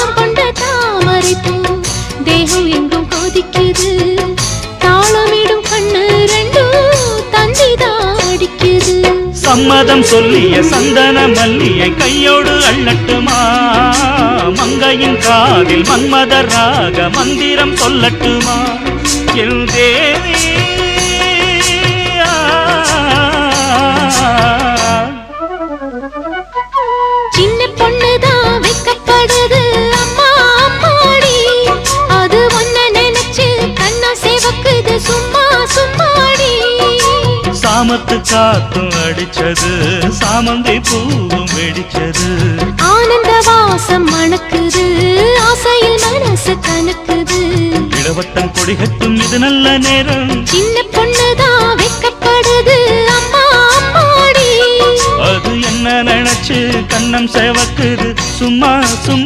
தாகம் கொண்ட தாமரை பூ தேகம் எங்கும் கொதிக்குது தாளமிடும் கண்ணு ரெண்டும் தந்திதான் அடிக்குது சம்மதம் சொல்லிய சந்தன மல்லியை கையோடு அள்ளட்டுமா மங்கையின் காதில் மன்மதராக மந்திரம் சொல்லட்டுமா என் தேவி சின்ன பொண்ணுதான் வைக்கப்படுது அம்மா அம்மாடி அது ஒன்ன நினைச்சு கண்ணா சேவக்குது சும்மா சும்மாடி சாமத்து காத்தும் அடிச்சது சாமந்தி பூவும் வெடிச்சது ஆனந்த வாசம் மணக்குது ஆசையில் மனசு கணக்குது இளவட்டம் கொடிகட்டும் இது நல்ல நேரம் சின்ன பொண்ணுதான் வைக்கப்படுது அம்மா அம்மாடி அது என்ன நினைச்சு கண்ணம் சேவக்குது சும்மா சும்மா